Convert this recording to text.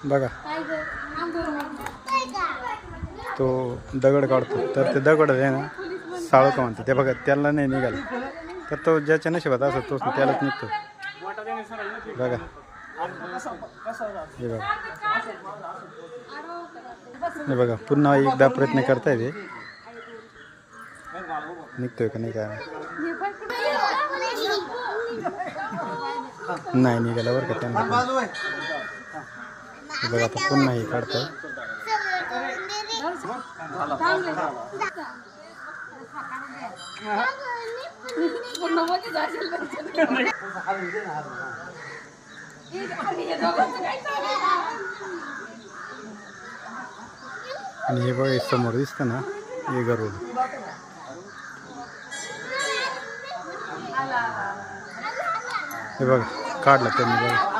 बघा तो दगड काढतो तर ते दगड आहे ना साळका म्हणते ते बघा त्याला नाही निघालं तर तो ज्याच्या नशिबात असतो तोच त्यालाच निघतो बघा हे बघा पुन्हा एकदा प्रयत्न करताय ते निघतोय का नाही काय नाही निघाला बरं का त्यांना बघा आता पुन्हा हे काढतोय आणि हे बघा समोर दिसतं ना हे गरुड हे बघा काढलं त्यांनी बघा